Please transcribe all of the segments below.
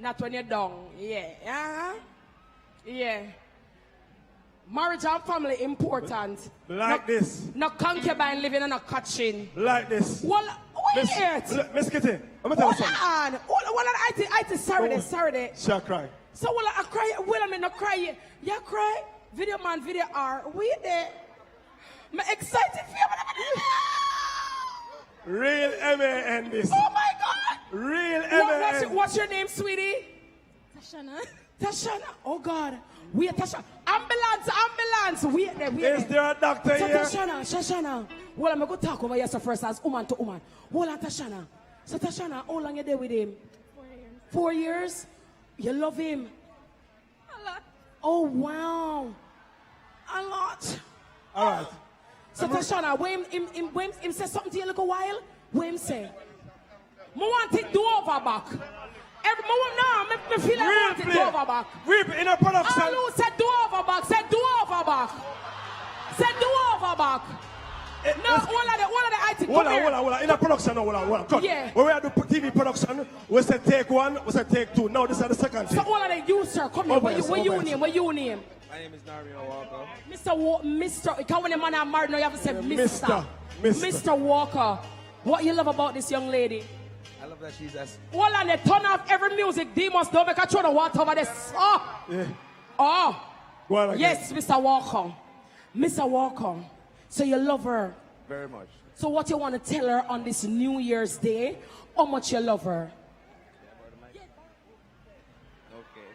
Not when you're down. Yeah. Yeah. Marriage and family important. Like this. No concubine living and no catching. Like this. Well, wait it. Miss Kitty, I'm going to tell you something. I sorry. She'll cry. So, well, I cry. Well, I mean, not cry. You cry? Video man, video R. We there. I'm excited for you. Real M.A.N. this. Oh, my God. Real M.A.N. What's your name, sweetie? Tashana. Oh, God. We are Tashana. Ambulance. We are there. Is there a doctor so here? Tashana. Well, I'm going to talk over here so first as woman to woman. Hold on, Tashana. So, Tashana, how long you there with him? 4 years. 4 years? You love him? A lot. Oh, wow. A lot. All right. So, Tashana, when him say something to you a little while, what him say? I want it do over back. Every moment now, I feel like I want it do over back. Reap in a production. All who said do over back, said do over back. Said do over back. No, all of the IT. Hold on. In a production, hold on. Cut. Yeah. When we are doing TV production, we said take one, we said take two. Now this is the second thing. So all of the you, sir, come here. What you name? My name is Nario Walker. Mr. You can't when a man are married now, you have to say Mr. Walker. What you love about this young lady? I love that she's as... All on the turn off every music, demons don't make a throw the water over this. Oh. Yeah. Oh. Go on again. Yes, Mr. Walker. Mr. Walker. So you love her? Very much. So what you want to tell her on this New Year's Day? How much you love her? Okay.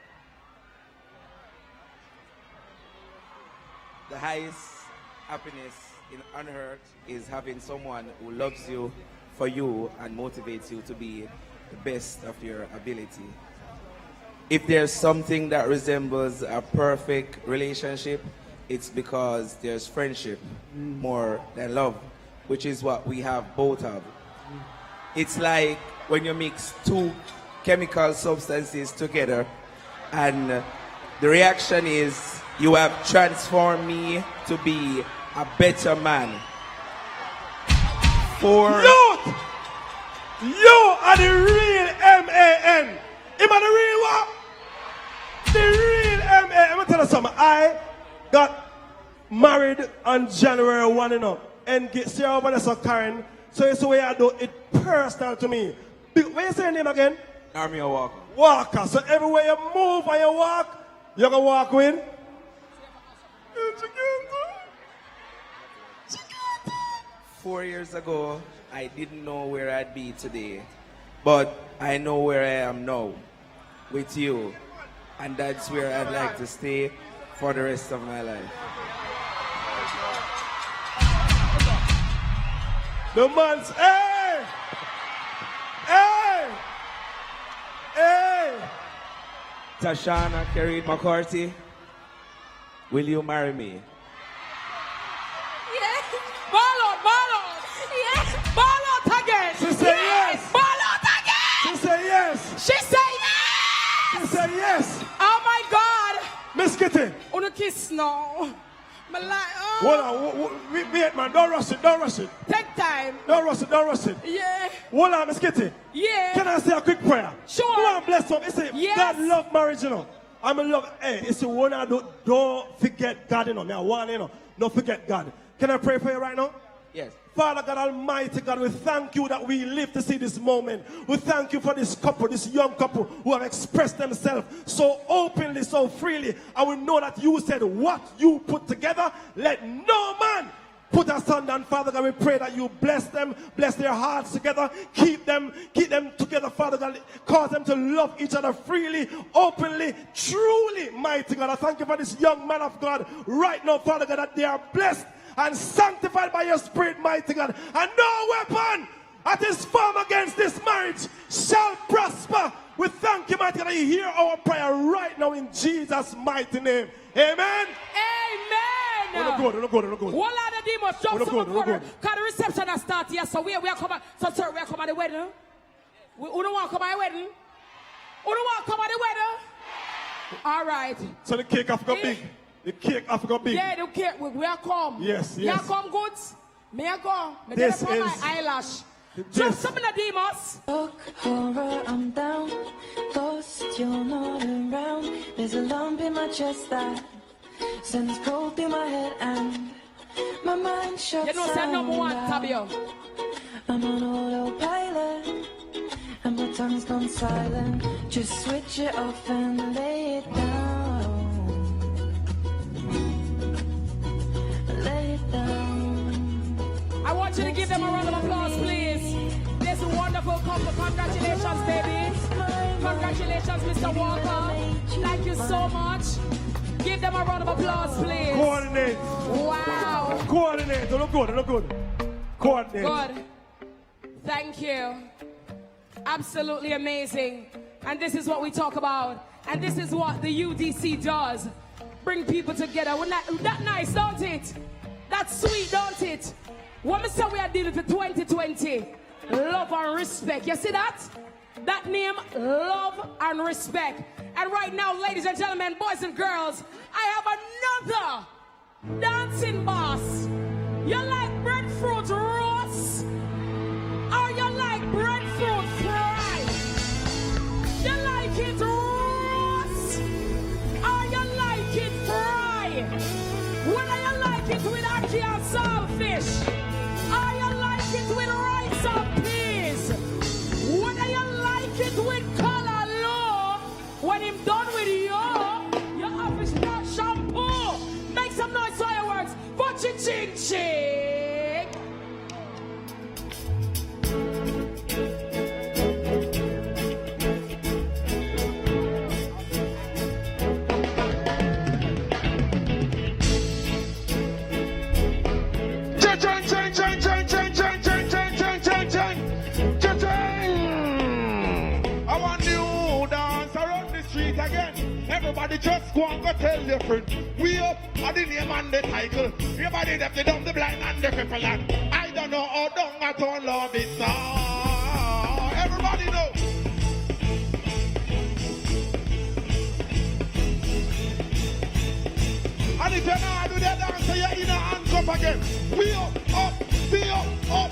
The highest happiness on earth is having someone who loves you for you and motivates you to be the best of your ability. If there's something that resembles a perfect relationship, it's because there's friendship more than love, which is what we have both of. It's like when you mix two chemical substances together and the reaction is you have transformed me to be a better man. Youth! You are the real M.A.N. Am I the real what? The real M.A.N. Let me tell you something. I got married on January 1, you know, and get see over there, so Karen. So it's the way I do it personal to me. What you say your name again? Nario Walker. Walker. So everywhere you move and you walk, you're going to walk with. 4 years ago, I didn't know where I'd be today, but I know where I am now, with you, and that's where I'd like to stay for the rest of my life. The man's, hey! Hey! Hey! Tashana Kerry McCarthy, will you marry me? Yes. Ball out. Yes. Ball out again. She said yes. Ball out again. She said yes. She said yes. She said yes. Oh my God. Miss Kitty. Wanna kiss now? My life. Hold on. Wait, man. Don't rush it. Take time. Don't rush it. Yeah. Hold on, Miss Kitty. Yeah. Can I say a quick prayer? Sure. Go on, bless them. It's a Yes. God love marriage, you know. I'm in love. Hey, it's the one I don't forget God, you know. Now, one, you know. Don't forget God. Can I pray for you right now? Yes. Father God Almighty God, we thank you that we live to see this moment. We thank you for this couple, this young couple who have expressed themselves so openly, so freely. And we know that you said what you put together, let no man put asunder. And Father God, we pray that you bless them, bless their hearts together, keep them together, Father God. Cause them to love each other freely, openly, truly, mighty God. I thank you for this young man of God right now, Father God, that they are blessed and sanctified by your Spirit, mighty God. And no weapon that is formed against this marriage shall prosper. We thank you, mighty God, that you hear our prayer right now in Jesus' mighty name. Amen. Amen. We're good. One of the demons jump so much because the reception has started here. So we are coming. So sir, we are coming at the wedding. We don't want to come at the wedding. We don't want to come at the wedding. All right. So the cake have got big. The cake have got big. Yeah, the cake. We are come. Yes. You come good. Me I go. Me This put is my eyelash. Just some of the demons. Look over, I'm down, lost your my chest that sends cold through my head and my mind shuts You know, say number one, Tabio. I'm on autopilot and my tongue's gone silent. Just switch it off and lay it down. Lay it down. I want you to give them a round of applause, please. This wonderful couple. Congratulations, baby. Congratulations, Mr. Walker. Thank you so much. Give them a round of applause, please. Coordinate. Wow. Coordinate. Look good, look good. Coordinate. Good. Thank you. Absolutely amazing. And this is what we talk about. And this is what the UDC does. Bring people together. That nice, don't it? That's sweet, don't it? When we say we are dealing with 2020, love and respect. You see that? That name, love and respect. And right now, ladies and gentlemen, boys and girls, I have another dancing boss. You like breadfruit roast? Or you like breadfruit fry? You like it roast? Or you like it fry? Whether you like it with ackee and saltfish? Or you like it with rice and peas? Whether you like it with color low? When him done with you have to start shampoo. Make some noise fireworks for Ching Ching. Everybody just go and go tell your friend. We up at the name and the title. Everybody left the dumb, the blind and the cripple and I don't know how long I don't love it so. Everybody know. And if you're not do that dance, you're in a hands up again. We up, be up,